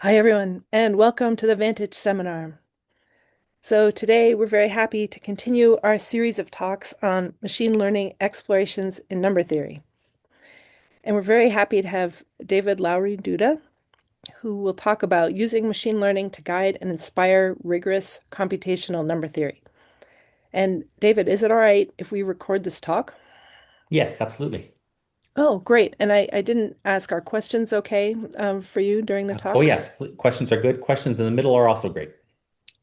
Hi, everyone, and welcome to the VaNTAGe seminar. So today we're very happy to continue our series of talks on machine learning explorations in number theory. And we're very happy to have David Lowry-Duda, who will talk about using machine learning to guide and inspire rigorous computational number theory. And David, is it all right if we record this talk? Yes, absolutely. Oh, great. And I didn't ask, our questions okay for you during the Oh, talk? yes. Questions are good. Questions in the middle are also great.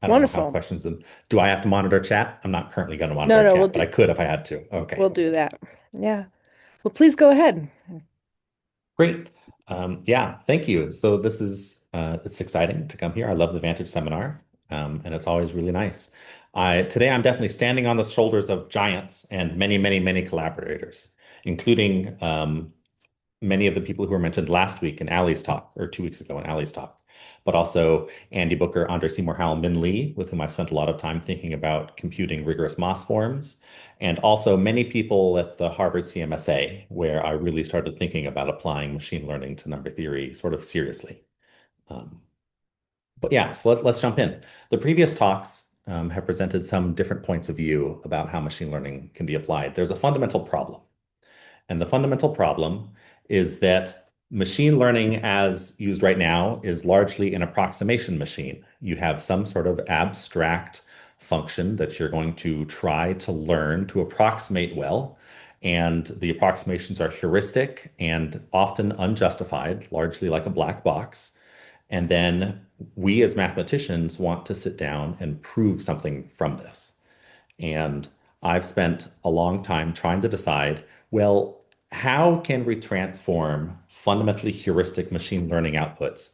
I don't know how Wonderful. questions. Do I have to monitor chat? I'm not currently going to No, monitor no, chat, but I could if I had to. Okay, we'll do that. Yeah. Well, please go ahead. great. Yeah, thank you. So this is it's exciting to come here. I love the VaNTAGe seminar, and it's always really nice. Today I'm definitely standing on the shoulders of giants and many, many, many collaborators, including many of the people who were mentioned last week in Ali's talk, or 2 weeks ago in Ali's talk, but also Andy Booker, Andre Seymour Howell, Min Lee, with whom I spent a lot of time thinking about computing rigorous Moss forms, and also many people at the Harvard CMSA, where I really started thinking about applying machine learning to number theory sort of seriously. Um, but yeah, so let's jump in. The previous talks have presented some different points of view about how machine learning can be applied. There's a fundamental problem. And the fundamental problem is that machine learning, as used right now, is largely an approximation machine. You have some sort of abstract function that you're going to try to learn to approximate well. And the approximations are heuristic and often unjustified, largely like a black box. And then we as mathematicians want to sit down and prove something from this. And I've spent a long time trying to decide, well, how can we transform fundamentally heuristic machine learning outputs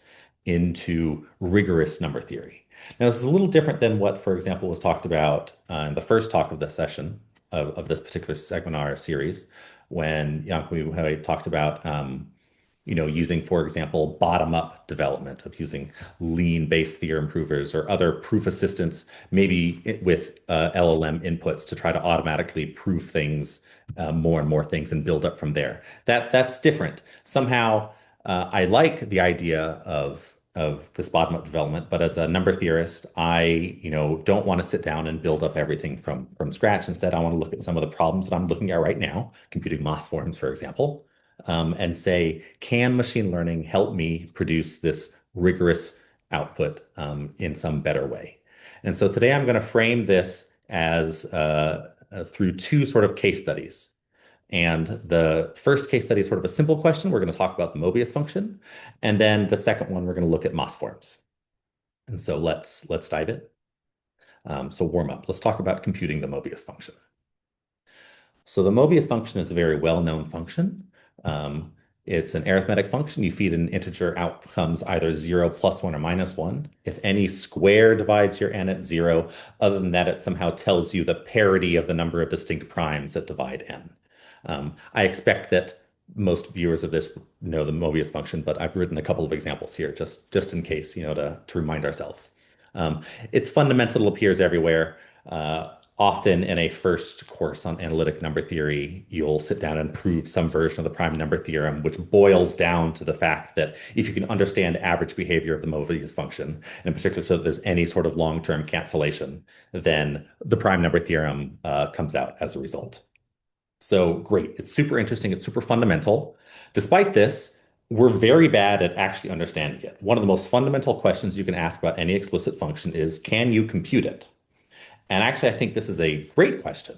into rigorous number theory? Now, this is a little different than what, for example, was talked about in the first talk of this session of this particular seminar series, when we talked about using, for example, bottom-up development of using lean-based theorem provers or other proof assistants, maybe with LLM inputs to try to automatically prove things, more and more things, and build up from there. That's different. Somehow, I like the idea of this bottom-up development, but as a number theorist, I don't want to sit down and build up everything from scratch. Instead, I want to look at some of the problems that I'm looking at right now, computing Moss forms, for example, and say, can machine learning help me produce this rigorous output in some better way? And so today I'm going to frame this as through two sort of case studies. And the first case study is sort of a simple question. We're going to talk about the Mobius function. And then the second one, we're going to look at Moss forms. And so let's dive in. So warm up. Let's talk about computing the Mobius function. So the Mobius function is a very well-known function. Um, it's an arithmetic function. You feed an integer, out comes either 0, +1, or -1. If any square divides your n at 0, other than that, it somehow tells you the parity of the number of distinct primes that divide n. I expect that most viewers of this know the Mobius function, but I've written a couple of examples here just in case, to remind ourselves. It's fundamental, it appears everywhere. Often in a first course on analytic number theory, you'll sit down and prove some version of the prime number theorem, which boils down to the fact that if you can understand average behavior of the Mobius function, and in particular, so that there's any sort of long-term cancellation, then the prime number theorem comes out as a result. So great. It's super interesting. It's super fundamental. Despite this, we're very bad at actually understanding it. One of the most fundamental questions you can ask about any explicit function is, can you compute it? And actually, I think this is a great question.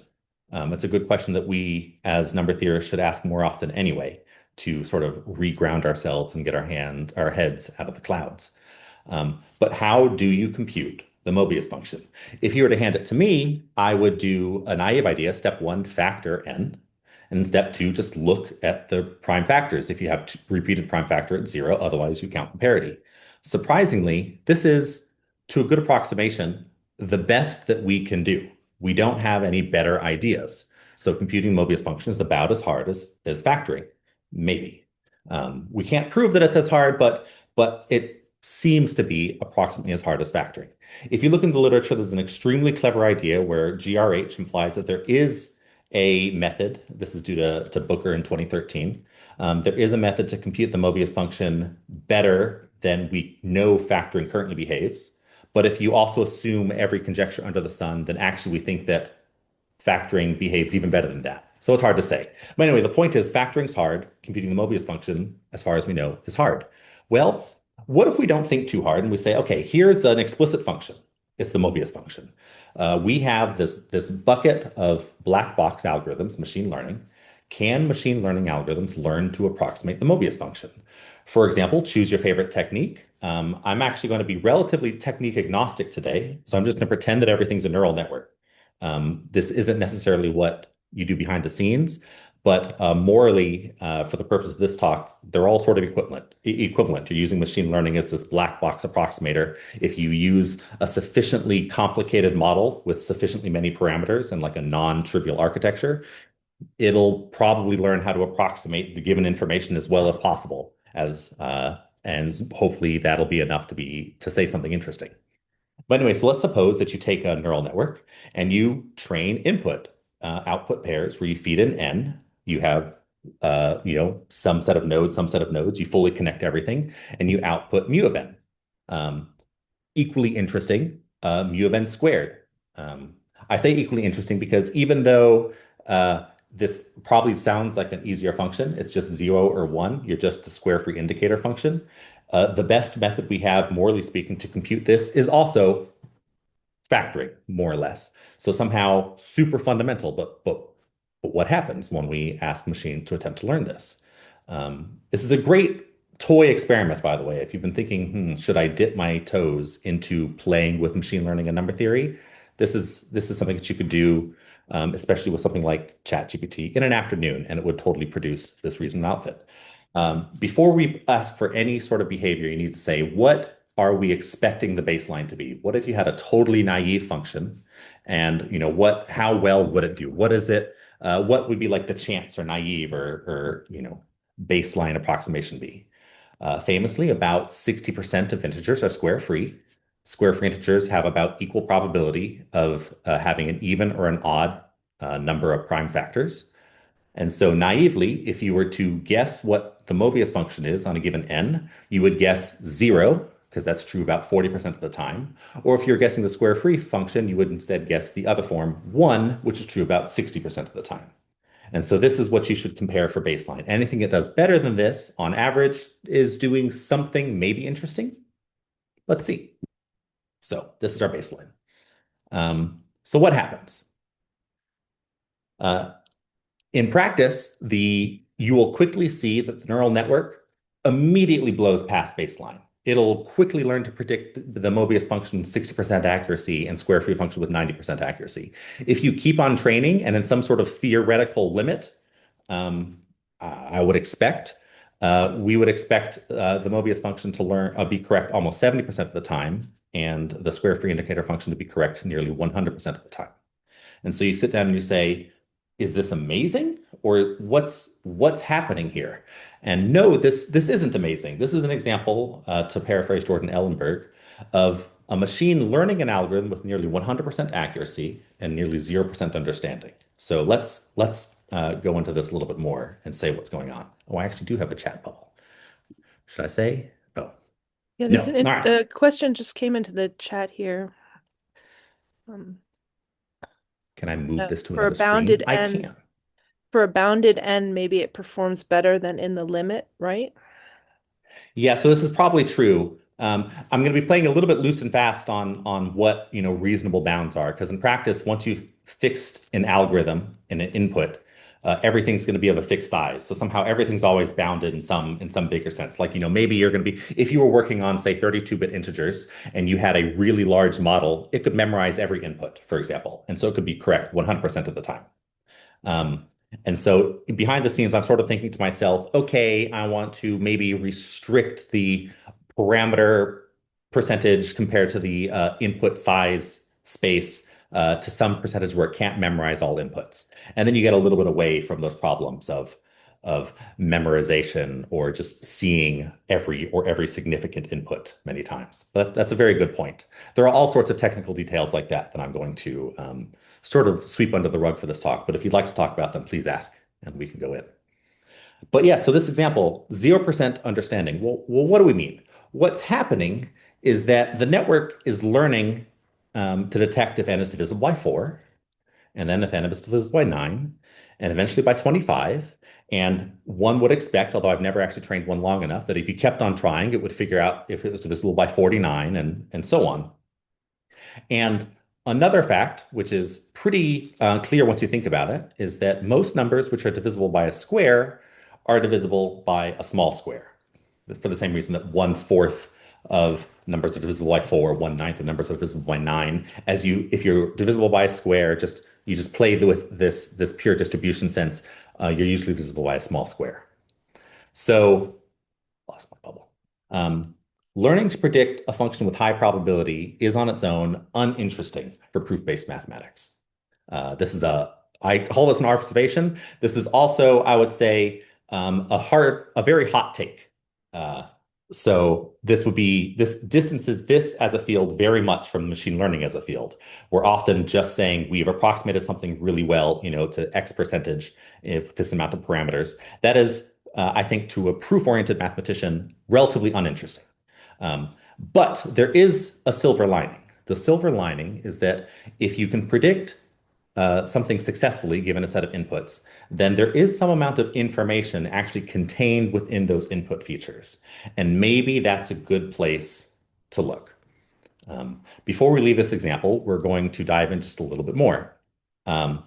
It's a good question that we, as number theorists, should ask more often anyway, to sort of reground ourselves and get our heads out of the clouds. But how do you compute the Mobius function? If you were to hand it to me, I would do a naive idea. Step one, factor n. And step two, just look at the prime factors. If you have repeated prime factor at 0, otherwise you count the parity. Surprisingly, this is, to a good approximation, the best that we can do. We don't have any better ideas. So computing Mobius function is about as hard as factoring, maybe. We can't prove that it's as hard, but it seems to be approximately as hard as factoring. If you look in the literature, there's an extremely clever idea where GRH implies that there is a method. This is due to Booker in 2013. There is a method to compute the Mobius function better then we know factoring currently behaves. But if you also assume every conjecture under the sun, then actually we think that factoring behaves even better than that. So it's hard to say. But anyway, the point is factoring's hard. Computing the Mobius function, as far as we know, is hard. Well, what if we don't think too hard and we say, okay, here's an explicit function. It's the Mobius function. We have this bucket of black box algorithms, machine learning. Can machine learning algorithms learn to approximate the Mobius function? For example, choose your favorite technique. I'm actually going to be relatively technique agnostic today. So I'm just going to pretend that everything's a neural network. This isn't necessarily what you do behind the scenes, but morally, for the purpose of this talk, they're all sort of equivalent. You're using machine learning as this black box approximator. If you use a sufficiently complicated model with sufficiently many parameters and like a non-trivial architecture, it'll probably learn how to approximate the given information as well as possible, and hopefully that'll be enough to say something interesting. But anyway, so let's suppose that you take a neural network and you train output pairs where you feed in n. You have some set of nodes, some set of nodes. You fully connect everything, and you output mu of n. Um, Equally interesting, mu of n squared. Um, I say equally interesting because even though this probably sounds like an easier function, it's just 0 or 1. You're just the square free indicator function. The best method we have, morally speaking, to compute this is also factoring, more or less. So somehow super fundamental, but what happens when we ask machines to attempt to learn this? This is a great toy experiment, by the way. If you've been thinking, should I dip my toes into playing with machine learning and number theory? This is something that you could do, especially with something like ChatGPT in an afternoon, and it would totally produce this reasonable outfit. Before we ask for any sort of behavior, you need to say, what are we expecting the baseline to be? What if you had a totally naive function and how well would it do? What is it? What would be like the chance or naive or baseline approximation be? Famously, about 60% of integers are square free. Square free integers have about equal probability of having an even or an odd number of prime factors. And so naively, if you were to guess what the Mobius function is on a given n, you would guess 0, because that's true about 40% of the time. Or if you're guessing the square free function, you would instead guess the other form, 1, which is true about 60% of the time. And so this is what you should compare for baseline. Anything that does better than this, on average, is doing something maybe interesting. Let's see. So this is our baseline. So what happens? Uh, In practice, you will quickly see that the neural network immediately blows past baseline. It'll quickly learn to predict the Mobius function with 60% accuracy and square free function with 90% accuracy. If you keep on training and in some sort of theoretical limit, um, I would expect, we would expect the Mobius function to be correct almost 70% of the time, and the square free indicator function to be correct nearly 100% of the time. And so you sit down and you say, is this amazing? Or what's happening here? And no, this isn't amazing. This is an example, to paraphrase Jordan Ellenberg, of a machine learning an algorithm with nearly 100% accuracy and nearly 0% understanding. So let's go into this a little bit more and say what's going on. Oh, I actually do have a chat bubble. Should I say? Oh, Yeah, no. there's All right. a question just came into the chat here. Um, Can I move this to for a another screen? bounded I n, can. maybe it performs better than in the limit, right? Yeah, so this is probably true. I'm going to be playing a little bit loose and fast on what reasonable bounds are, because in practice, once you've fixed an algorithm in an input, everything's going to be of a fixed size. So somehow everything's always bounded in some bigger sense. Like maybe you're going to be, if you were working on say 32-bit integers and you had a really large model, it could memorize every input, for example, and so it could be correct 100% of the time. Um, and so behind the scenes, I'm sort of thinking to myself, okay, I want to maybe restrict the parameter percentage compared to the input size space to some percentage where it can't memorize all inputs. And then you get a little bit away from those problems of memorization or just seeing every significant input many times. But that's a very good point. There are all sorts of technical details like that I'm going to sort of sweep under the rug for this talk. But if you'd like to talk about them, please ask and we can go in. But yeah, so this example, 0% understanding. Well, what do we mean? What's happening is that the network is learning to detect if n is divisible by 4, and then if n is divisible by 9, and eventually by 25. And one would expect, although I've never actually trained one long enough, that if you kept on trying, it would figure out if it was divisible by 49 and so on. And another fact, which is pretty clear once you think about it, is that most numbers which are divisible by a square are divisible by a small square, for the same reason that 1/4 of numbers are divisible by 4, 1/9 of numbers are divisible by 9. If you're divisible by a square, you just play with this pure distribution sense, you're usually divisible by a small square. So lost my bubble. Um, Learning to predict a function with high probability is on its own uninteresting for proof-based mathematics. I call this an observation. This is also, I would say, a very hot take. Uh, this distances this as a field very much from machine learning as a field. We're often just saying we've approximated something really well, to X percentage with this amount of parameters. That is, I think, to a proof-oriented mathematician, relatively uninteresting. But there is a silver lining. The silver lining is that if you can predict something successfully given a set of inputs, then there is some amount of information actually contained within those input features. And maybe that's a good place to look. Before we leave this example, we're going to dive in just a little bit more. Um,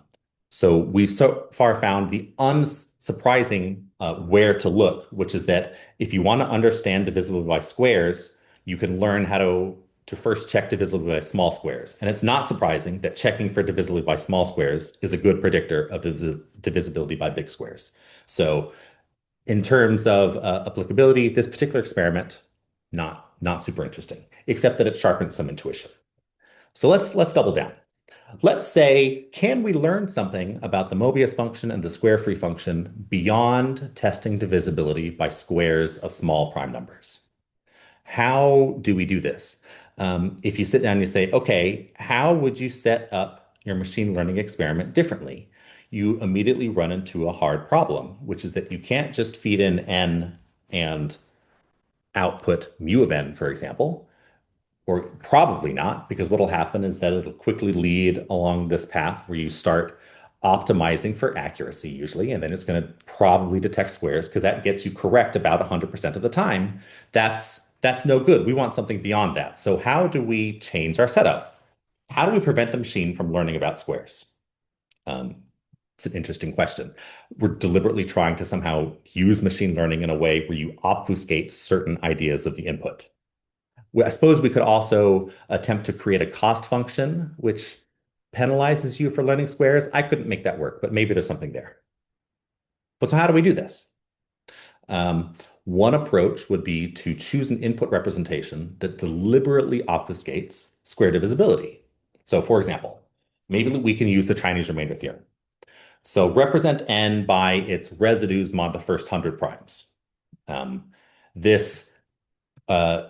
so we've so far found the unsurprising where to look, which is that if you want to understand divisibility by squares, you can learn how to first check divisibility by small squares. And it's not surprising that checking for divisibility by small squares is a good predictor of divisibility by big squares. So in terms of applicability, this particular experiment, not super interesting, except that it sharpens some intuition. So let's double down. Let's say, can we learn something about the Mobius function and the square free function beyond testing divisibility by squares of small prime numbers? How do we do this? If you sit down and you say, okay, how would you set up your machine learning experiment differently? You immediately run into a hard problem, which is that you can't just feed in n and output mu of n, for example, or probably not, because what'll happen is that it'll quickly lead along this path where you start optimizing for accuracy usually, and then it's going to probably detect squares because that gets you correct about 100% of the time. That's no good. We want something beyond that. So how do we change our setup? How do we prevent the machine from learning about squares? Um, it's an interesting question. We're deliberately trying to somehow use machine learning in a way where you obfuscate certain ideas of the input. I suppose we could also attempt to create a cost function which penalizes you for learning squares. I couldn't make that work, but maybe there's something there. But so how do we do this? Um, One approach would be to choose an input representation that deliberately obfuscates square divisibility. So for example, maybe we can use the Chinese remainder theorem. So represent n by its residues mod the first 100 primes. Um, this uh,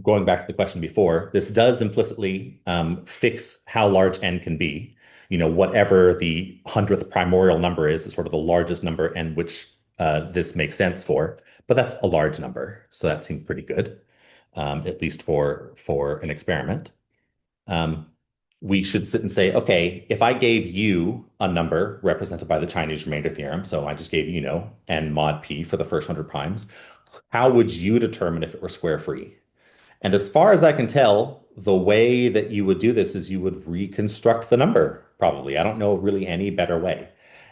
Going back to the question before, this does implicitly fix how large n can be. Whatever the 100th primordial number is sort of the largest number and which this makes sense for. But that's a large number, so that seems pretty good, at least for an experiment. Um, we should sit and say, okay, if I gave you a number represented by the Chinese remainder theorem, so I just gave n mod p for the first 100 primes, how would you determine if it were square free? And as far as I can tell, the way that you would do this is you would reconstruct the number, probably. I don't know really any better way.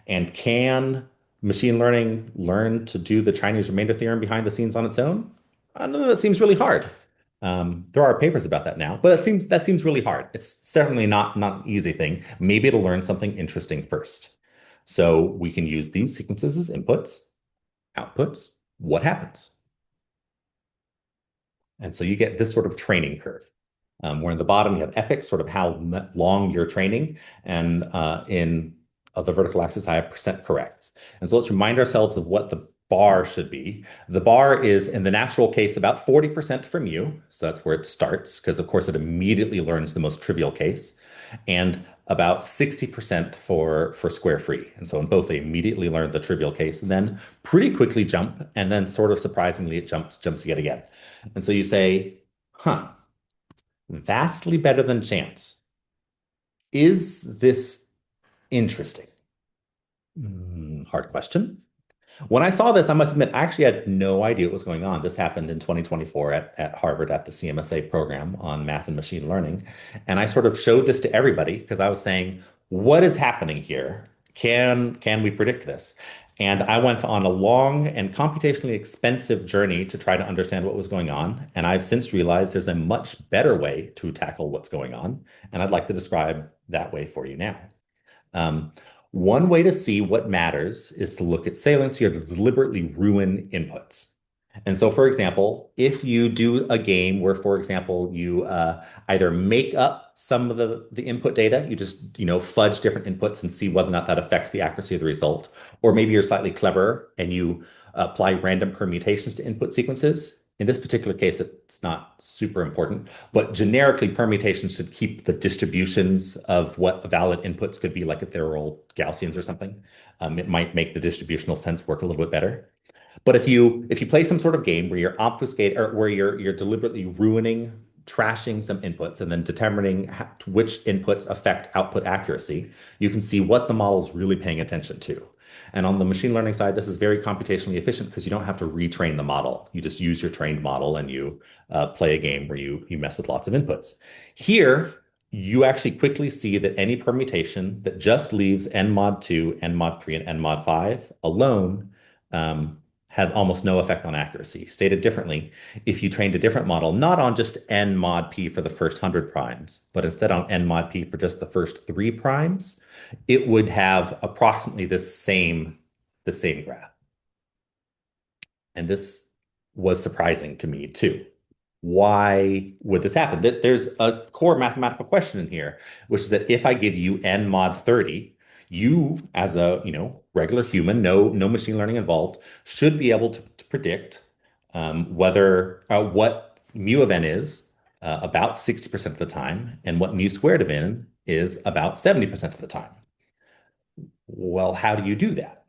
And can machine learning learn to do the Chinese remainder theorem behind the scenes on its own? I don't know. That seems really hard. There are papers about that now, but that seems really hard. It's certainly not an easy thing. Maybe it'll learn something interesting first. So we can use these sequences as inputs, outputs. What happens? And so you get this sort of training curve, where in the bottom you have epoch, sort of how long you're training, and in the vertical axis I have percent corrects. And so let's remind ourselves of what the bar should be. The bar is, in the natural case, about 40% from you. So that's where it starts, because of course it immediately learns the most trivial case. and about 60% for square free. And so in both, they immediately learned the trivial case and then pretty quickly jump. And then sort of surprisingly, it jumps yet again. And so you say, huh, vastly better than chance. Is this interesting? Hard question. When I saw this, I must admit, I actually had no idea what was going on. This happened in 2024 at Harvard at the CMSA program on math and machine learning. And I sort of showed this to everybody because I was saying, what is happening here? Can we predict this? And I went on a long and computationally expensive journey to try to understand what was going on. And I've since realized there's a much better way to tackle what's going on. And I'd like to describe that way for you now. Um, One way to see what matters is to look at saliency or to deliberately ruin inputs. And so, for example, if you do a game where, for example, you either make up some of the input data, you just fudge different inputs and see whether or not that affects the accuracy of the result, or maybe you're slightly clever and you apply random permutations to input sequences. In this particular case, it's not super important, but generically, permutations should keep the distributions of what valid inputs could be, like if they were all Gaussians or something. It might make the distributional sense work a little bit better. But if you play some sort of game where you're obfuscate or where you're deliberately ruining, trashing some inputs and then determining which inputs affect output accuracy, you can see what the model's really paying attention to. And on the machine learning side, this is very computationally efficient because you don't have to retrain the model. You just use your trained model and you play a game where you mess with lots of inputs. Here, you actually quickly see that any permutation that just leaves n mod 2, n mod 3, and n mod 5 alone um, has almost no effect on accuracy. Stated differently, if you trained a different model, not on just n mod p for the first 100 primes, but instead on n mod p for just the first 3 primes, it would have approximately the same graph. And this was surprising to me too. Why would this happen? There's a core mathematical question in here, which is that if I give you n mod 30, you as a regular human, no machine learning involved, should be able to predict whether what mu of n is about 60% of the time and what mu squared of n is about 70% of the time. Well, how do you do that?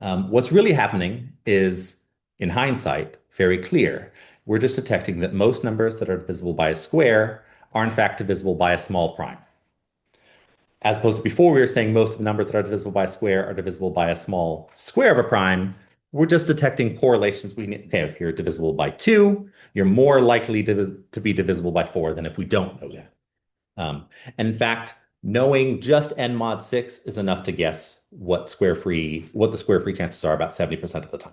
What's really happening is, in hindsight, very clear. We're just detecting that most numbers that are divisible by a square are in fact divisible by a small prime. As opposed to before, we were saying most of the numbers that are divisible by a square are divisible by a small square of a prime. We're just detecting correlations. Okay, if you're divisible by 2, you're more likely to be divisible by 4 than if we don't know that. And in fact, knowing just n mod 6 is enough to guess what the square free chances are about 70% of the time.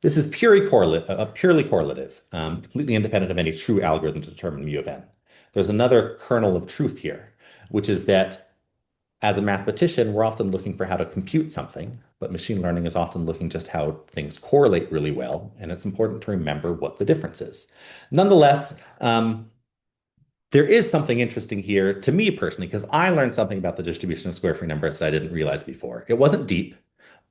This is purely correlative, completely independent of any true algorithm to determine mu of n. There's another kernel of truth here, which is that as a mathematician, we're often looking for how to compute something, but machine learning is often looking just how things correlate really well, and it's important to remember what the difference is. Nonetheless, there is something interesting here to me personally, because I learned something about the distribution of square free numbers that I didn't realize before. It wasn't deep,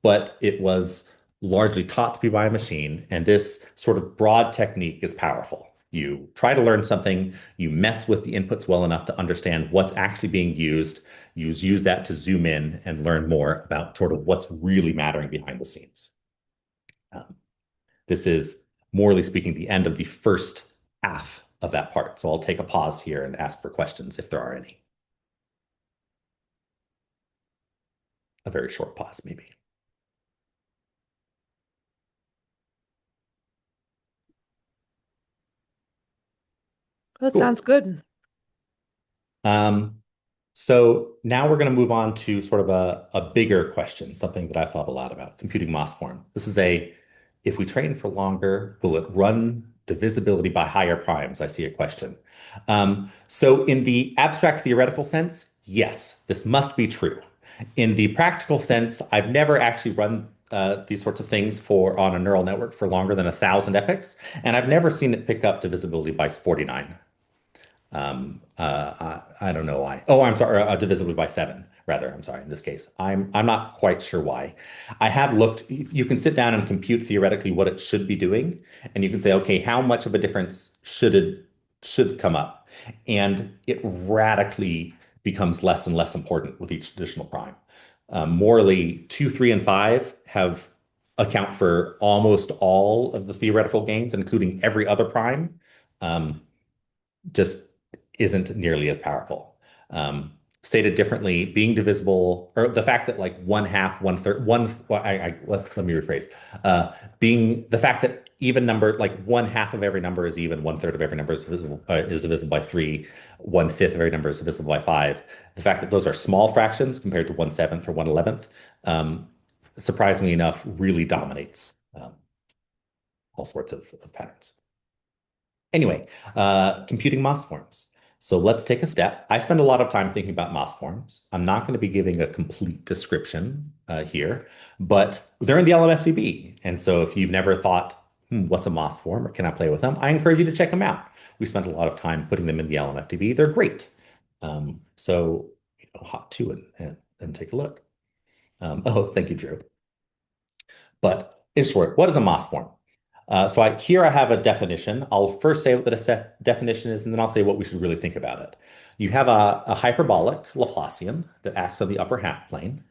but it was largely taught to me by a machine. And this sort of broad technique is powerful. You try to learn something, you mess with the inputs well enough to understand what's actually being used, use that to zoom in and learn more about sort of what's really mattering behind the scenes. This is, morally speaking, the end of the first half of that part. So I'll take a pause here and ask for questions if there are any. A very short pause, maybe. Well, it sounds Cool. good. Um, so now we're going to move on to sort of a bigger question, something that I've thought a lot about, computing Moss form. This is if we train for longer, will it run divisibility by higher primes? I see a question. So in the abstract theoretical sense, yes, this must be true. In the practical sense, I've never actually run these sorts of things on a neural network for longer than 1,000 epochs, and I've never seen it pick up divisibility by 49. I don't know why. Oh, I'm sorry, divisible by 7, rather. I'm sorry, in this case. I'm not quite sure why. I have looked, you can sit down and compute theoretically what it should be doing, and you can say, okay, how much of a difference should it should come up. And it radically becomes less and less important with each additional prime. Morally, 2, 3, and 5 have account for almost all of the theoretical gains, including every other prime. Um, just isn't nearly as powerful. Um, Stated differently, being divisible, or the fact that like one half, one third, well, let me rephrase. Being the fact that even number, like one half of every number is even, one third of every number is divisible by three, one fifth of every number is divisible by five. The fact that those are small fractions compared to one seventh or one eleventh, surprisingly enough, really dominates all sorts of patterns. Anyway, computing Moss forms. So let's take a step. I spend a lot of time thinking about Moss forms. I'm not going to be giving a complete description here, but they're in the LMFDB. And so if you've never thought, what's a Moss form or can I play with them? I encourage you to check them out. We spent a lot of time putting them in the LMFDB. They're great. Hop to and take a look. Oh, thank you, Drew. But in short, what is a Moss form? Here I have a definition. I'll first say what the definition is, and then I'll say what we should really think about it. You have a hyperbolic Laplacian that acts on the upper half plane.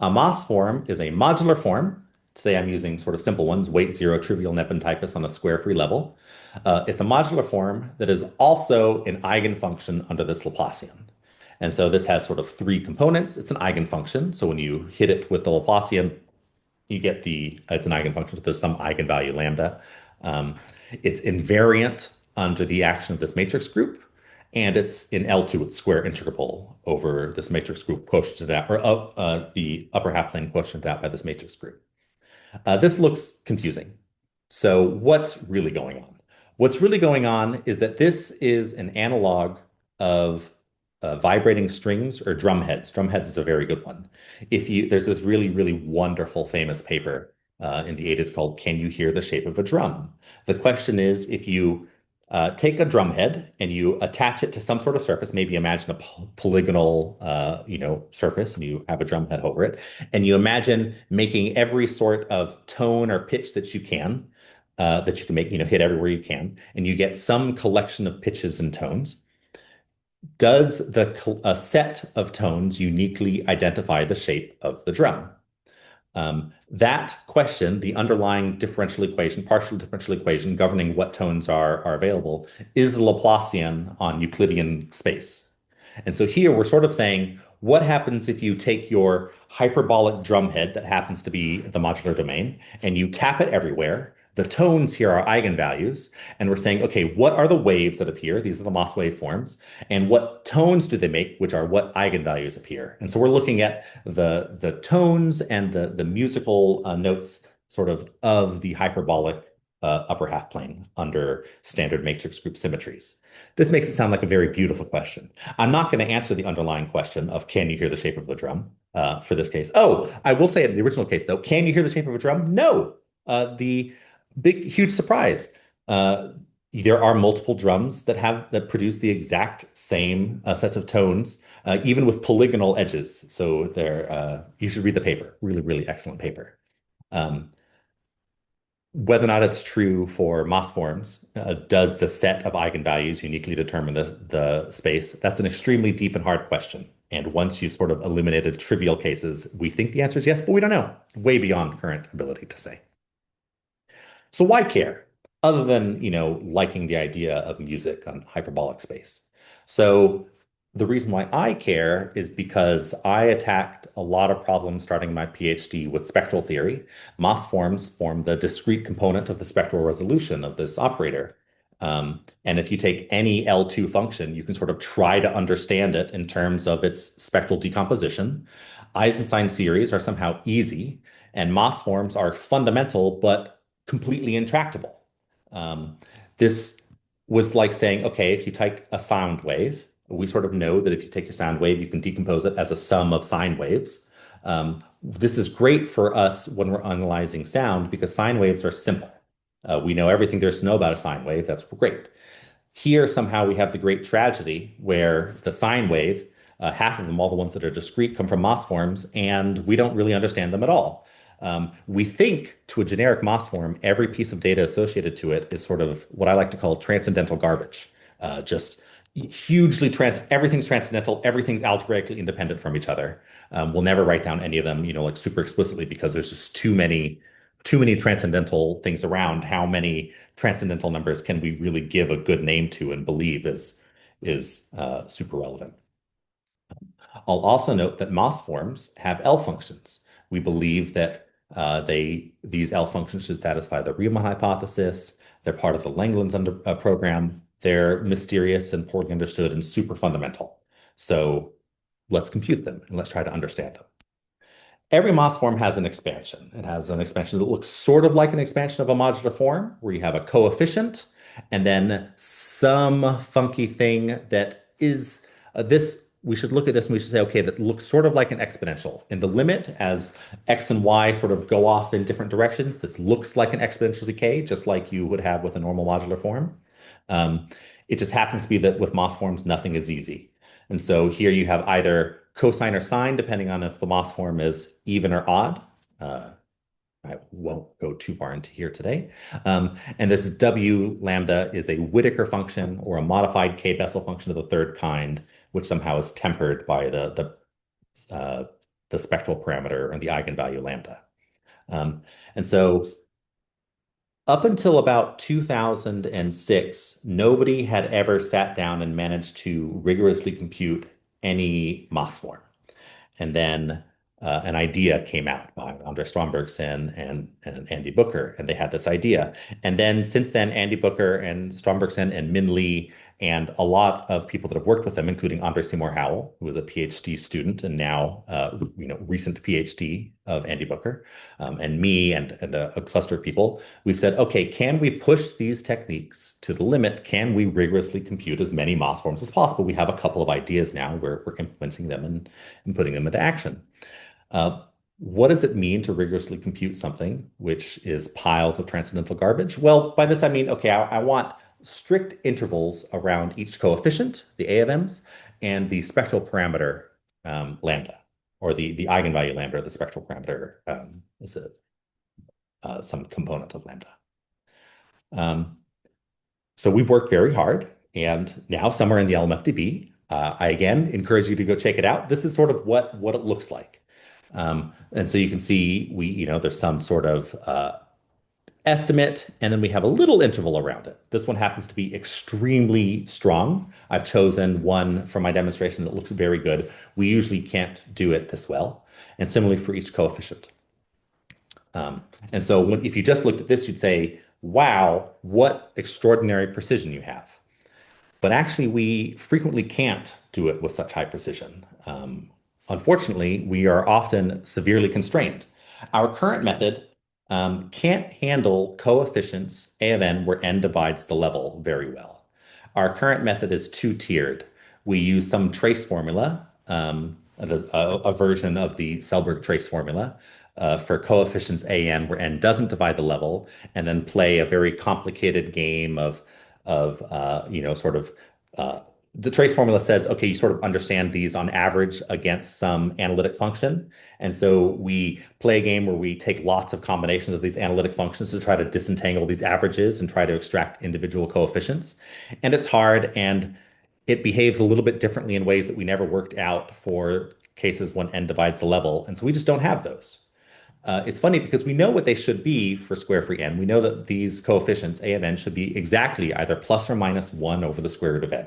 A Moss form is a modular form. Today I'm using sort of simple ones, weight zero, trivial Nepenthypus on a square-free level. It's a modular form that is also an eigenfunction under this Laplacian. And so this has sort of three components. It's an eigenfunction. So when you hit it with the Laplacian, you get it's an eigenfunction, so there's some eigenvalue lambda. Um, it's invariant under the action of this matrix group, and it's in L2, it's square integrable over this matrix group quotiented out, or the upper half plane quotiented out by this matrix group. This looks confusing. So what's really going on? What's really going on is that this is an analog of vibrating strings or drum heads. Drum heads is a very good one. There's this really, really wonderful, famous paper in the 80s called "Can You Hear the Shape of a Drum?" The question is, if you take a drum head and you attach it to some sort of surface, maybe imagine a polygonal, surface, and you have a drum head over it, and you imagine making every sort of tone or pitch that you can make, hit everywhere you can, and you get some collection of pitches and tones. Does a set of tones uniquely identify the shape of the drum? That question, the underlying differential equation, partial differential equation governing what tones are available, is the Laplacian on Euclidean space. And so here we're sort of saying, what happens if you take your hyperbolic drum head that happens to be the modular domain and you tap it everywhere? The tones here are eigenvalues, and we're saying, okay, what are the waves that appear? These are the Moss waveforms, and what tones do they make, which are what eigenvalues appear? And so we're looking at the tones and the musical notes sort of the hyperbolic upper half plane under standard matrix group symmetries. This makes it sound like a very beautiful question. I'm not going to answer the underlying question of can you hear the shape of the drum for this case. Oh, I will say in the original case, though, can you hear the shape of a drum? No. The big, huge surprise. There are multiple drums that produce the exact same sets of tones, even with polygonal edges. So you should read the paper. Really, really excellent paper. Whether or not it's true for Moss forms, does the set of eigenvalues uniquely determine the space? That's an extremely deep and hard question. And once you've sort of eliminated trivial cases, we think the answer is yes, but we don't know. Way beyond current ability to say. So why care? Other than, liking the idea of music on hyperbolic space. So the reason why I care is because I attacked a lot of problems starting my PhD with spectral theory. Moss forms form the discrete component of the spectral resolution of this operator. And if you take any L2 function, you can sort of try to understand it in terms of its spectral decomposition. Eisenstein series are somehow easy, and Moss forms are fundamental but completely intractable. This was like saying, okay, if you take a sound wave, we sort of know that if you take your sound wave, you can decompose it as a sum of sine waves. This is great for us when we're analyzing sound because sine waves are simple. We know everything there's to know about a sine wave. That's great. Here, somehow, we have the great tragedy where the sine wave, half of them, all the ones that are discrete, come from Moss forms, and we don't really understand them at all. We think to a generic Moss form, every piece of data associated to it is sort of what I like to call transcendental garbage. just everything's transcendental, everything's algebraically independent from each other. We'll never write down any of them, like super explicitly because there's just too many transcendental things around. How many transcendental numbers can we really give a good name to and believe is super relevant. I'll also note that Moss forms have L functions. We believe that these L functions should satisfy the Riemann hypothesis. They're part of the Langlands program. They're mysterious and poorly understood and super fundamental. So let's compute them and let's try to understand them. Every Moss form has an expansion. It has an expansion that looks sort of like an expansion of a modular form, where you have a coefficient and then some funky thing that is this. We should look at this and we should say, okay, that looks sort of like an exponential. In the limit, as x and y sort of go off in different directions, this looks like an exponential decay, just like you would have with a normal modular form. Um, it just happens to be that with Moss forms, nothing is easy. And so here you have either cosine or sine, depending on if the Moss form is even or odd. Uh, I won't go too far into here today. And this W lambda is a Whittaker function or a modified K-Bessel function of the third kind, which somehow is tempered by the spectral parameter and the eigenvalue lambda. And so up until about 2006, nobody had ever sat down and managed to rigorously compute any Moss form. And then an idea came out by Andre Strombergson and Andy Booker, and they had this idea. And then since then, Andy Booker and Strombergson and Min Lee and a lot of people that have worked with them, including Andre Seymour Howell, who was a PhD student and now recent PhD of Andy Booker, and me and a cluster of people, we've said, okay, can we push these techniques to the limit? Can we rigorously compute as many Moss forms as possible? We have a couple of ideas now. We're implementing them and putting them into action. What does it mean to rigorously compute something which is piles of transcendental garbage? Well, by this I mean, okay, I want strict intervals around each coefficient, the A of M's, and the spectral parameter lambda, or the eigenvalue lambda, the spectral parameter is some component of lambda. So we've worked very hard, and now somewhere in the LMFDB, I again encourage you to go check it out. This is sort of what it looks like. And so you can see there's some sort of estimate, and then we have a little interval around it. This one happens to be extremely strong. I've chosen one for my demonstration that looks very good. We usually can't do it this well. And similarly for each coefficient. And so if you just looked at this, you'd say, wow, what extraordinary precision you have. But actually, we frequently can't do it with such high precision. Unfortunately, we are often severely constrained. Our current method can't handle coefficients A of n where n divides the level very well. Our current method is two-tiered. We use some trace formula, a version of the Selberg trace formula for coefficients an where n doesn't divide the level, and then play a very complicated game of sort of the trace formula says, okay, you sort of understand these on average against some analytic function. And so we play a game where we take lots of combinations of these analytic functions to try to disentangle these averages and try to extract individual coefficients. And it's hard, and it behaves a little bit differently in ways that we never worked out for cases when n divides the level. And so we just don't have those. It's funny because we know what they should be for square free n. We know that these coefficients, a of n, should be exactly either plus or minus 1 over the square root of n.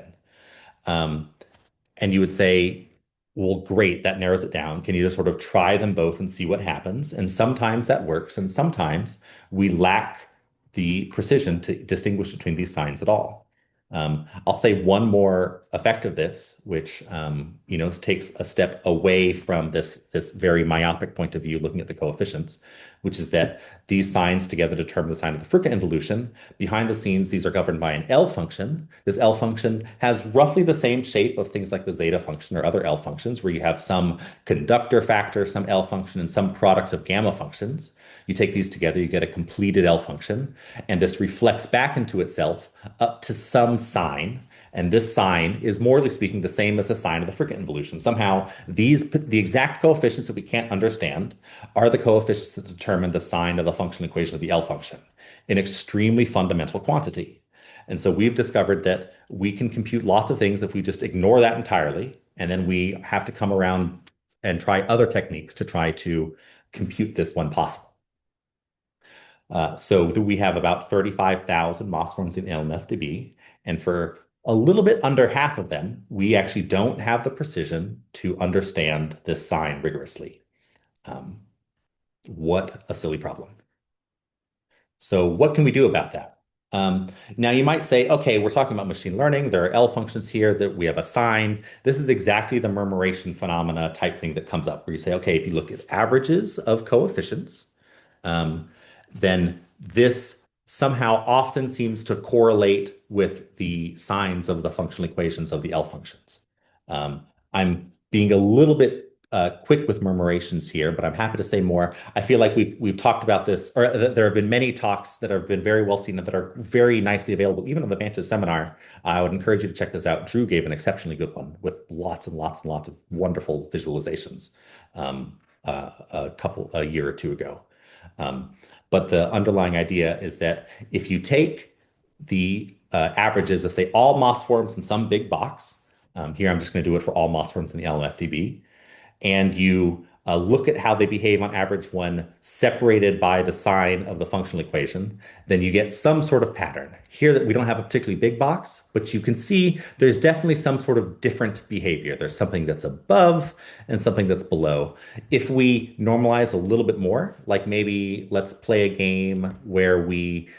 And you would say, well, great, that narrows it down. Can you just sort of try them both and see what happens? And sometimes that works, and sometimes we lack the precision to distinguish between these signs at all. I'll say one more effect of this, which takes a step away from this very myopic point of view, looking at the coefficients, which is that these signs together determine the sign of the Fricka involution. Behind the scenes, these are governed by an L function. This L function has roughly the same shape of things like the zeta function or other L functions, where you have some conductor factor, some L function, and some product of gamma functions. You take these together, you get a completed L function, and this reflects back into itself up to some sign. And this sign is, morally speaking, the same as the sign of the Fricka involution. Somehow, the exact coefficients that we can't understand are the coefficients that determine the sign of the function equation of the L function, an extremely fundamental quantity. And so we've discovered that we can compute lots of things if we just ignore that entirely, and then we have to come around and try other techniques to try to compute this when possible. So we have about 35,000 Moss forms in LMFDB, and for a little bit under half of them, we actually don't have the precision to understand this sign rigorously. Um, what a silly problem. So what can we do about that? Um, Now you might say, okay, we're talking about machine learning. There are L functions here that we have assigned. This is exactly the murmuration phenomena type thing that comes up where you say, okay, if you look at averages of coefficients, um, then this somehow often seems to correlate with the signs of the functional equations of the L functions. I'm being a little bit quick with murmurations here, but I'm happy to say more. I feel like we've talked about this, or there have been many talks that have been very well seen and that are very nicely available, even on the VaNTAGe seminar. I would encourage you to check this out. Drew gave an exceptionally good one with lots and lots and lots of wonderful visualizations a year or two ago. Um, but the underlying idea is that if you take the averages of, say, all Moss forms in some big box, here I'm just going to do it for all Moss forms in the LMFDB, and you look at how they behave on average when separated by the sign of the functional equation, then you get some sort of pattern. Here that we don't have a particularly big box, but you can see there's definitely some sort of different behavior. There's something that's above and something that's below. If we normalize a little bit more, like maybe let's play a game where we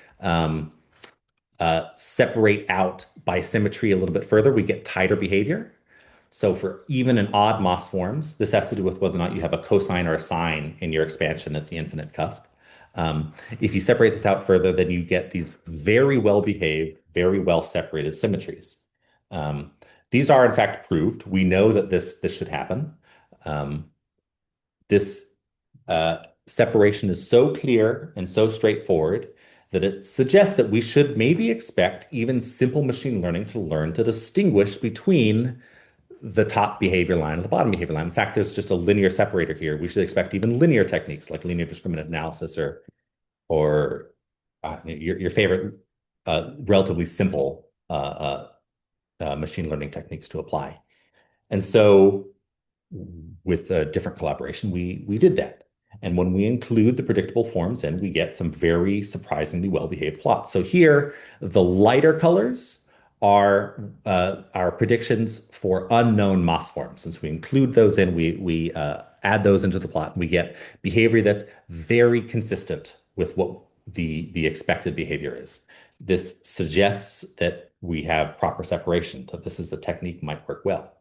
separate out by symmetry a little bit further, we get tighter behavior. So for even and odd Moss forms, this has to do with whether or not you have a cosine or a sine in your expansion at the infinite cusp. If you separate this out further, then you get these very well behaved, very well separated symmetries. Um, these are in fact proved. We know that this should happen. Um, this separation is so clear and so straightforward that it suggests that we should maybe expect even simple machine learning to learn to distinguish between the top behavior line and the bottom behavior line. In fact, there's just a linear separator here. We should expect even linear techniques like linear discriminant analysis or your favorite relatively simple machine learning techniques to apply. And so with a different collaboration, we did that. And when we include the predictable forms in, we get some very surprisingly well-behaved plots. So here, the lighter colors are our predictions for unknown Moss forms. Since we include those in, we add those into the plot, and we get behavior that's very consistent with what the expected behavior is. This suggests that we have proper separation, that this is a technique might work well.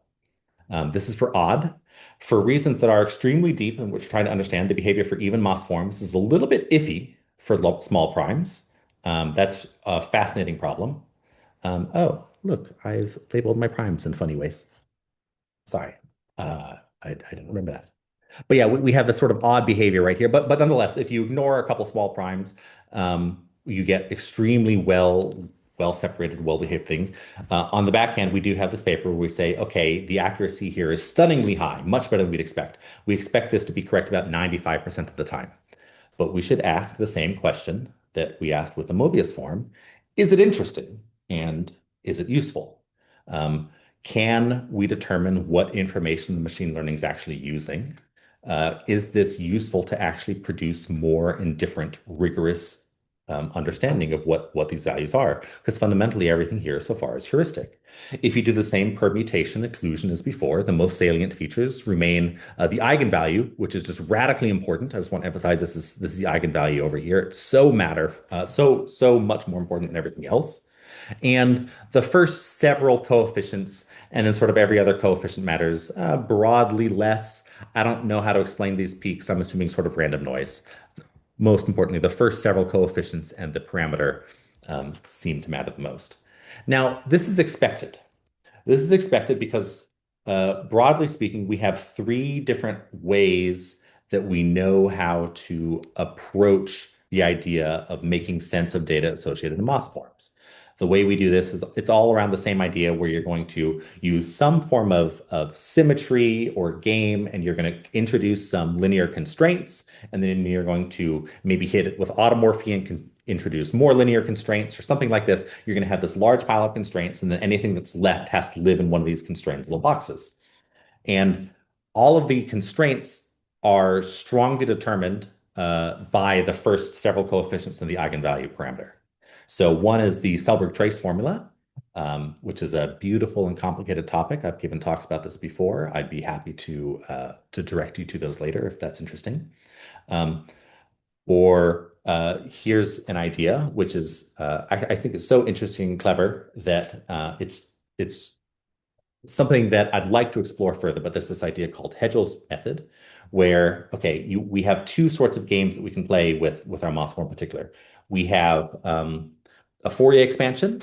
This is for odd. For reasons that are extremely deep and which trying to understand the behavior for even Moss forms is a little bit iffy for small primes. That's a fascinating problem. Oh, look, I've labeled my primes in funny ways. Sorry, I didn't remember that. But yeah, we have this sort of odd behavior right here. But nonetheless, if you ignore a couple small primes, you get extremely well separated, well behaved things. On the back end, we do have this paper where we say, okay, the accuracy here is stunningly high, much better than we'd expect. We expect this to be correct about 95% of the time. But we should ask the same question that we asked with the Mobius form. Is it interesting? And is it useful? Um, can we determine what information the machine learning is actually using? Is this useful to actually produce more and different rigorous understanding of what these values are? Because fundamentally, everything here so far is heuristic. If you do the same permutation occlusion as before, the most salient features remain the eigenvalue, which is just radically important. I just want to emphasize this is the eigenvalue over here. It's so much more important than everything else. And the first several coefficients, and then sort of every other coefficient matters broadly less. I don't know how to explain these peaks. I'm assuming sort of random noise. Most importantly, the first several coefficients and the parameter seem to matter the most. Now, this is expected. This is expected because, broadly speaking, we have three different ways that we know how to approach the idea of making sense of data associated in Moss forms. The way we do this is it's all around the same idea where you're going to use some form of symmetry or game, and you're going to introduce some linear constraints, and then you're going to maybe hit it with automorphy introduce more linear constraints or something like this, you're going to have this large pile of constraints, and then anything that's left has to live in one of these constrained little boxes. And all of the constraints are strongly determined by the first several coefficients in the eigenvalue parameter. So one is the Selberg trace formula, which is a beautiful and complicated topic. I've given talks about this before. I'd be happy to direct you to those later if that's interesting. Um, or here's an idea, which is I think is so interesting and clever that it's something that I'd like to explore further, but there's this idea called Hegel's method, where we have two sorts of games that we can play with our Moss form in particular. We have a Fourier expansion.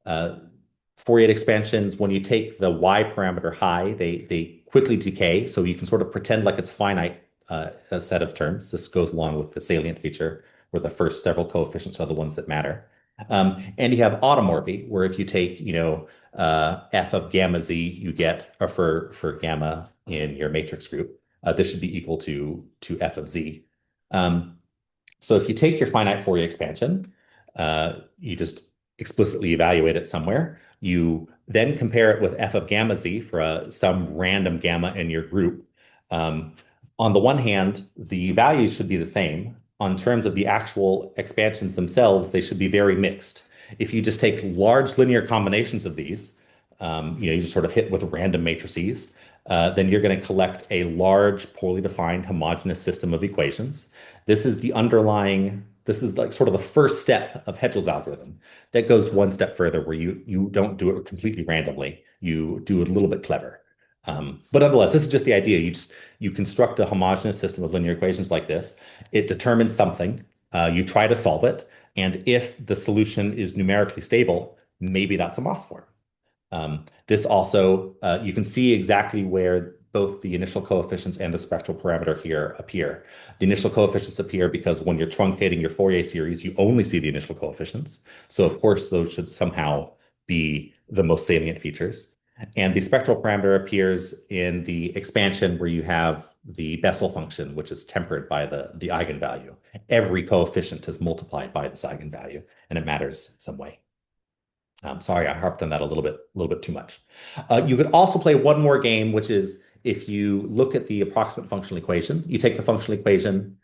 Uh, Fourier expansions, when you take the y parameter high, they quickly decay, so you can sort of pretend like it's finite a set of terms. This goes along with the salient feature, where the first several coefficients are the ones that matter. And you have automorphy, where if you take, f of gamma z, you get, or for gamma in your matrix group, this should be equal to f of z. Um, so if you take your finite Fourier expansion, you just explicitly evaluate it somewhere. You then compare it with f of gamma z for some random gamma in your group. Um, on the one hand, the values should be the same. On terms of the actual expansions themselves, they should be very mixed. If you just take large linear combinations of these, you just sort of hit with random matrices, then you're going to collect a large, poorly defined, homogeneous system of equations. This is like sort of the first step of Hegel's algorithm. That goes one step further, where you don't do it completely randomly. You do it a little bit clever. But nonetheless, this is just the idea. You construct a homogeneous system of linear equations like this. It determines something. You try to solve it, and if the solution is numerically stable, maybe that's a Moss form. This also, you can see exactly where both the initial coefficients and the spectral parameter here appear. The initial coefficients appear because when you're truncating your Fourier series, you only see the initial coefficients. So of course, those should somehow be the most salient features. And the spectral parameter appears in the expansion where you have the Bessel function, which is tempered by the eigenvalue. Every coefficient is multiplied by this eigenvalue, and it matters in some way. Sorry, I harped on that a little bit too much. You could also play one more game, which is if you look at the approximate functional equation, you take the functional equation,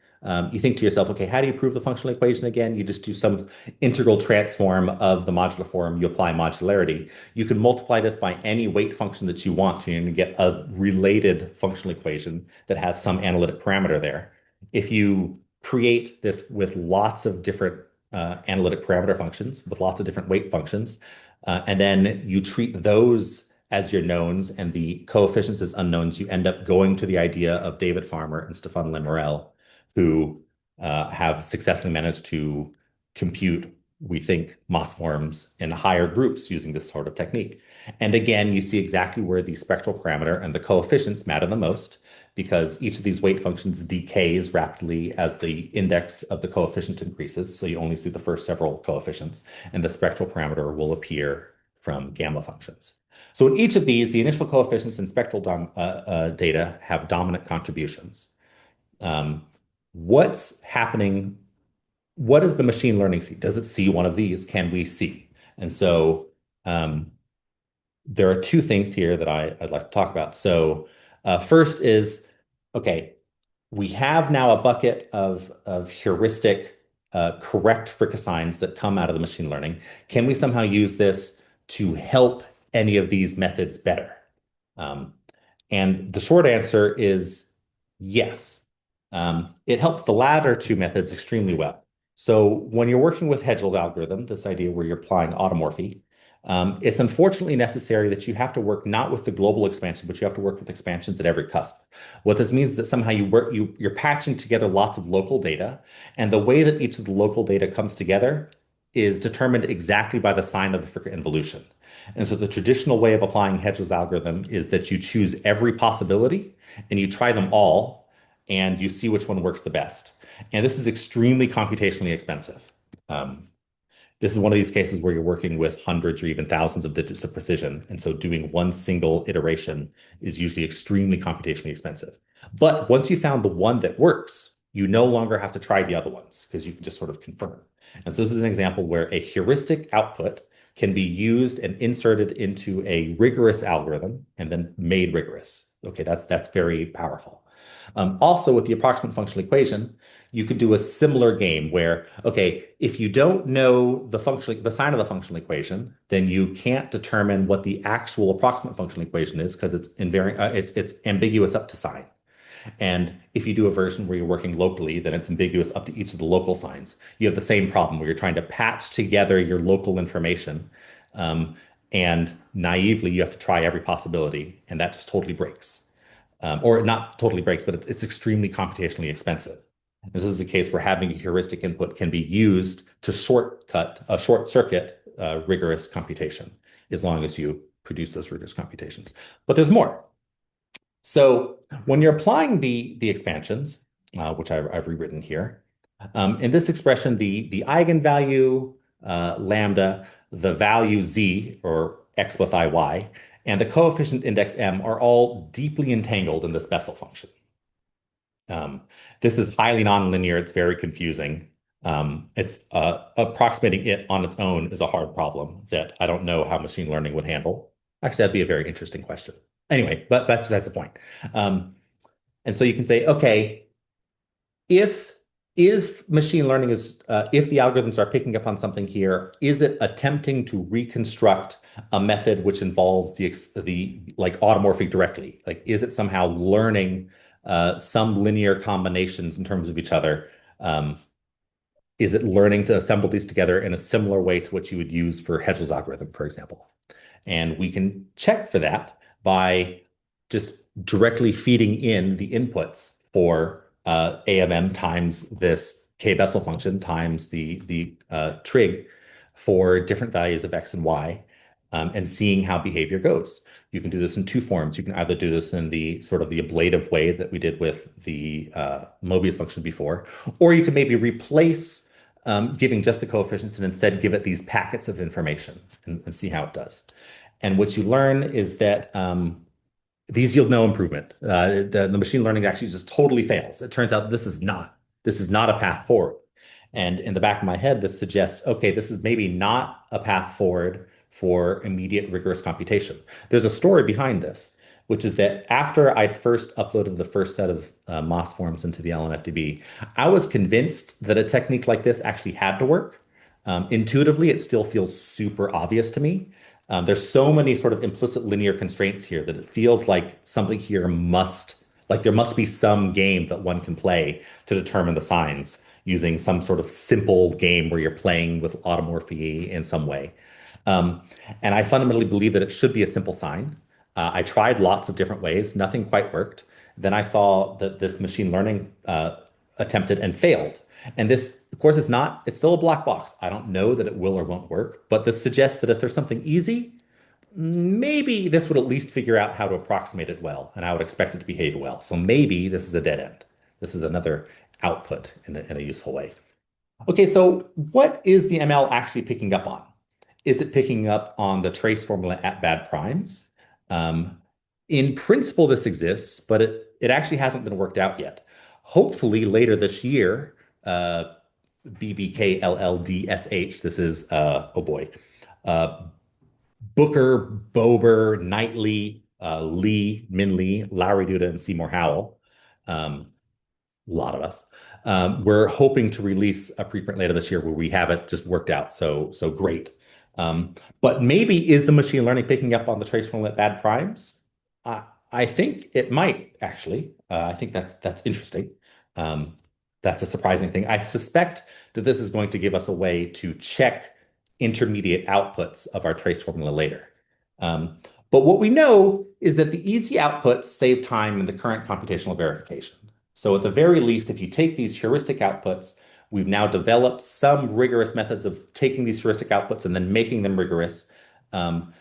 you think to yourself, okay, how do you prove the functional equation again? You just do some integral transform of the modular form, you apply modularity. You can multiply this by any weight function that you want to, and you get a related functional equation that has some analytic parameter there. If you create this with lots of different analytic parameter functions with lots of different weight functions. And then you treat those as your knowns and the coefficients as unknowns. You end up going to the idea of David Farmer and Stéphane Lemorel, who have successfully managed to compute, we think, Moss forms in higher groups using this sort of technique. And again, you see exactly where the spectral parameter and the coefficients matter the most, because each of these weight functions decays rapidly as the index of the coefficient increases. So you only see the first several coefficients, and the spectral parameter will appear from gamma functions. So in each of these, the initial coefficients and spectral data have dominant contributions. Um, what's happening? What does the machine learning see? Does it see one of these? Can we see? And so um, there are two things here that I'd like to talk about. So first is, okay, we have now a bucket of heuristic correct fricasines that come out of the machine learning. Can we somehow use this to help any of these methods better? Um, and the short answer is yes. It helps the latter two methods extremely well. So when you're working with Hegel's algorithm, this idea where you're applying automorphy, it's unfortunately necessary that you have to work not with the global expansion, but you have to work with expansions at every cusp. What this means is that somehow you're patching together lots of local data, and the way that each of the local data comes together is determined exactly by the sign of the Fricker involution. And so the traditional way of applying Hegel's algorithm is that you choose every possibility and you try them all and you see which one works the best. And this is extremely computationally expensive. Um, this is one of these cases where you're working with hundreds or even thousands of digits of precision. And so doing one single iteration is usually extremely computationally expensive. But once you found the one that works, you no longer have to try the other ones because you can just sort of confirm. And so this is an example where a heuristic output can be used and inserted into a rigorous algorithm and then made rigorous. Okay, that's very powerful. Also, with the approximate functional equation, you could do a similar game where, okay, if you don't know the sign of the functional equation, then you can't determine what the actual approximate functional equation is because it's ambiguous up to sign. And if you do a version where you're working locally, then it's ambiguous up to each of the local signs. You have the same problem where you're trying to patch together your local information. Um, and naively, you have to try every possibility, and that just totally breaks. Or not totally breaks, but it's extremely computationally expensive. This is a case where having a heuristic input can be used to short circuit rigorous computation, as long as you produce those rigorous computations. But there's more. So when you're applying the expansions, which I've rewritten here, in this expression, the eigenvalue lambda, the value z, or x plus iy, and the coefficient index m are all deeply entangled in this Bessel function. Um, this is highly nonlinear. It's very confusing. It's approximating it on its own is a hard problem that I don't know how machine learning would handle. Actually, that'd be a very interesting question. Anyway, but that's the point. And so you can say, okay, if is machine learning is if the algorithms are picking up on something here, is it attempting to reconstruct a method which involves the like automorphic directly? Like, is it somehow learning some linear combinations in terms of each other? Um, is it learning to assemble these together in a similar way to what you would use for Hedge's algorithm, for example? And we can check for that by just directly feeding in the inputs for A of m times this k-Bessel function times the trig for different values of x and y, and seeing how behavior goes. You can do this in two forms. You can either do this in the sort of the ablative way that we did with the Mobius function before, or you can maybe replace giving just the coefficients and instead give it these packets of information and see how it does. And what you learn is that these yield no improvement. The machine learning actually just totally fails. It turns out this is not a path forward. And in the back of my head, this suggests, okay, this is maybe not a path forward for immediate rigorous computation. There's a story behind this, which is that after I'd first uploaded the first set of MOS forms into the LMFDB, I was convinced that a technique like this actually had to work. Intuitively, it still feels super obvious to me. There's so many sort of implicit linear constraints here that it feels like something here like there must be some game that one can play to determine the signs using some sort of simple game where you're playing with automorphy in some way. Um, and I fundamentally believe that it should be a simple sign. I tried lots of different ways, nothing quite worked. Then I saw that this machine learning attempted and failed. And this, of course, it's still a black box. I don't know that it will or won't work, but this suggests that if there's something easy, maybe this would at least figure out how to approximate it well, and I would expect it to behave well. So maybe this is a dead end. This is another output in a useful way. Okay, so what is the ML actually picking up on? Is it picking up on the trace formula at bad primes? Um, in principle, this exists, but it actually hasn't been worked out yet. Hopefully, later this year, BBKLLDSH, this is, oh boy, uh, Booker, Bober, Knightley, Lee, Min Lee, Lowry-Duda, and Seymour Howell. Um, a lot of us. We're hoping to release a preprint later this year where we have it just worked out. So great. But maybe is the machine learning picking up on the trace formula at bad primes? I, I think it might actually. I think that's interesting. Um, that's a surprising thing. I suspect that this is going to give us a way to check intermediate outputs of our trace formula later. Um, but what we know is that the easy outputs save time in the current computational verification. So at the very least, if you take these heuristic outputs, we've now developed some rigorous methods of taking these heuristic outputs and then making them rigorous um,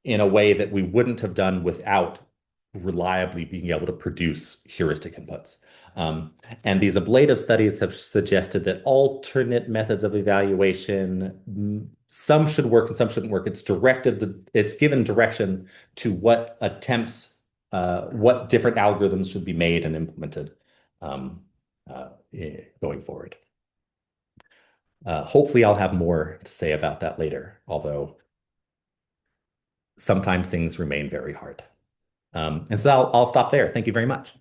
in a way that we wouldn't have done without reliably being able to produce heuristic inputs. Um, and these ablative studies have suggested that alternate methods of evaluation, some should work and some shouldn't work. It's given direction to what different algorithms should be made and implemented um, going forward. Hopefully, I'll have more to say about that later, although sometimes things remain very hard. And so I'll stop there. Thank you very much.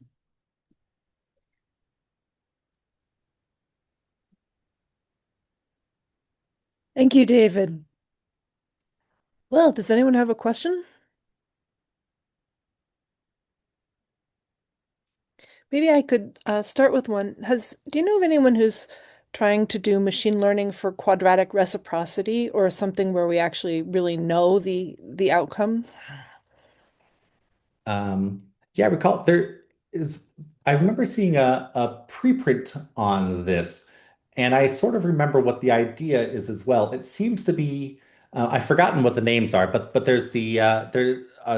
Thank you, David. Well, does anyone have a question? Maybe I could start with one. Do you know of anyone who's trying to do machine learning for quadratic reciprocity or something where we actually really know the outcome? Um, yeah, I recall there is, I remember seeing a preprint on this, and I sort of remember what the idea is as well. It seems to be, I've forgotten what the names are, but there's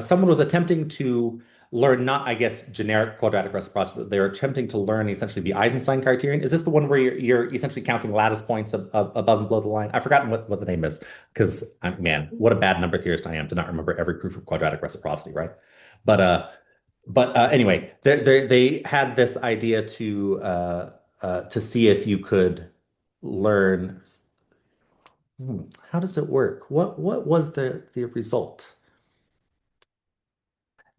someone was attempting to learn not, I guess, generic quadratic reciprocity, but they're attempting to learn essentially the Eisenstein criterion. Is this the one where you're essentially counting lattice points above and below the line? I've forgotten what the name is because, man, what a bad number theorist I am to not remember every proof of quadratic reciprocity, right? But anyway, they had this idea to see if you could learn. How does it work? What was the result?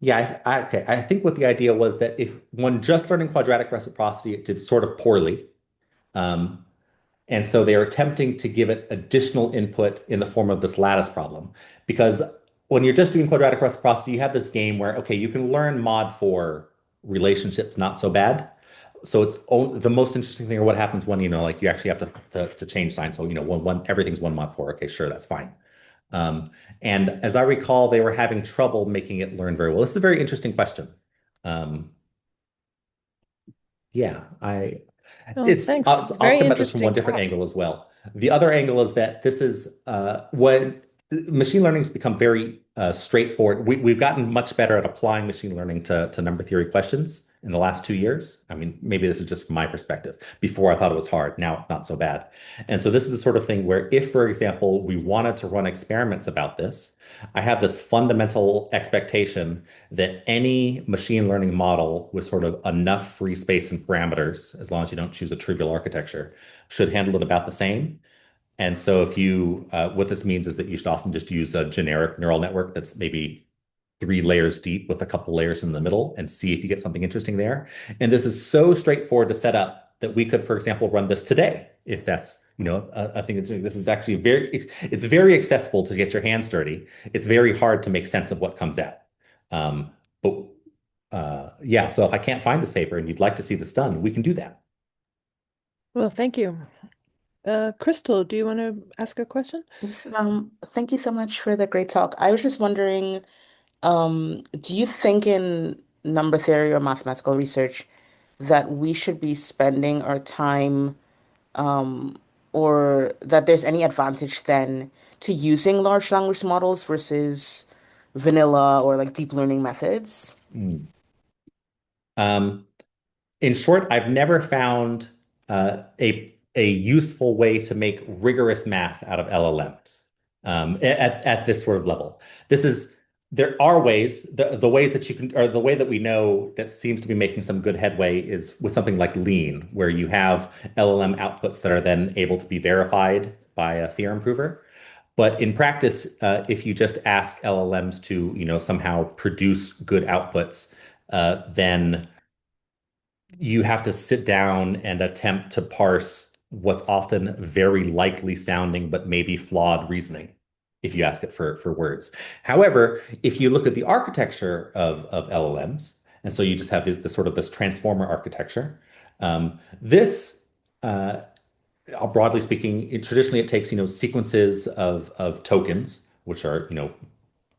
Yeah, okay. I think what the idea was that if one just learning quadratic reciprocity, it did sort of poorly. Um, And so they are attempting to give it additional input in the form of this lattice problem. Because when you're just doing quadratic reciprocity, you have this game where, okay, you can learn mod for relationships not so bad. So the most interesting thing are what happens when, like you actually have to change signs. So, everything's one mod four. Okay, sure, that's fine. Um, and as I recall, they were having trouble making it learn very well. This is a very interesting question. Um, yeah, Oh, thanks. It's I'll very come at this from one interesting different talk. angle as well. The other angle is that this is when machine learning has become very straightforward. We've gotten much better at applying machine learning to number theory questions in the last 2 years. I mean, maybe this is just from my perspective. Before I thought it was hard. Now it's not so bad. And so this is the sort of thing where if, for example, we wanted to run experiments about this, I have this fundamental expectation that any machine learning model with sort of enough free space and parameters, as long as you don't choose a trivial architecture, should handle it about the same. And so what this means is that you should often just use a generic neural network that's maybe 3 layers deep with a couple layers in the middle and see if you get something interesting there. And this is so straightforward to set up that we could, for example, run this today if that's, a thing that's doing. This is actually it's very accessible to get your hands dirty. It's very hard to make sense of what comes out. But yeah, so if I can't find this paper and you'd like to see this done, we can do that. Well, thank you. Crystal, do you want to ask a question? Yes, thank you so much for the great talk. I was just wondering, do you think in number theory or mathematical research that we should be spending our time, um, or that there's any advantage then to using large language models versus vanilla or like deep learning methods? Mm. Um, In short, I've never found a useful way to make rigorous math out of LLMs at this sort of level. This is There are ways. The ways that you can, or the way that we know that seems to be making some good headway is with something like Lean, where you have LLM outputs that are then able to be verified by a theorem prover. But in practice, if you just ask LLMs to, somehow produce good outputs, then you have to sit down and attempt to parse what's often very likely sounding but maybe flawed reasoning if you ask it for words. However, if you look at the architecture of LLMs, and so you just have the sort of this transformer architecture, this broadly speaking, traditionally it takes sequences of tokens, which are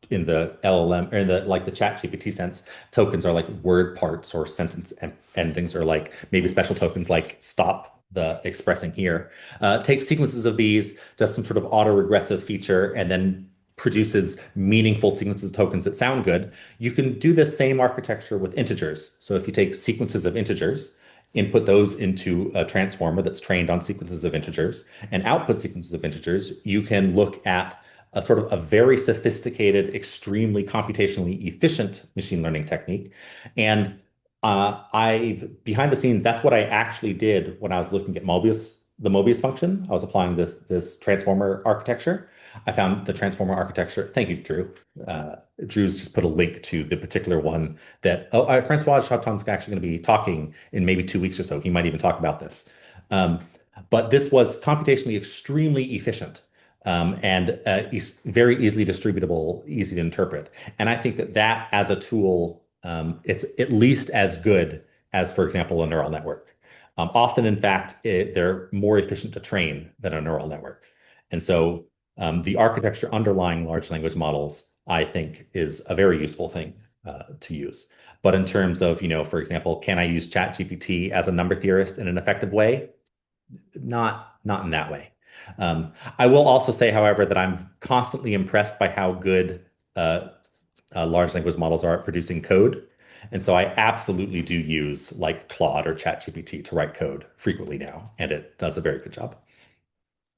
in the LLM or in the like the chat GPT sense, tokens are like word parts or sentence endings or like maybe special tokens like stop the expressing here. Takes sequences of these, does some sort of auto-regressive feature, and then produces meaningful sequences of tokens that sound good. You can do this same architecture with integers. So if you take sequences of integers, input those into a transformer that's trained on sequences of integers, and output sequences of integers, you can look at a sort of a very sophisticated, extremely computationally efficient machine learning technique. And I've behind the scenes, that's what I actually did when I was looking at Mobius the Mobius function. I was applying this transformer architecture. I found the transformer architecture. Thank you, Drew. Drew's just put a link to the particular one that Francois Chaton's actually going to be talking in maybe 2 weeks or so. He might even talk about this. Um, but this was computationally extremely efficient and very easily distributable, easy to interpret. And I think that as a tool, it's at least as good as, for example, a neural network. Often, in fact, they're more efficient to train than a neural network. And so the architecture underlying large language models, I think, is a very useful thing to use. But in terms of, for example, can I use ChatGPT as a number theorist in an effective way? Not in that way. I will also say, however, that I'm constantly impressed by how good large language models are at producing code. And so I absolutely do use like Claude or ChatGPT to write code frequently now, and it does a very good job.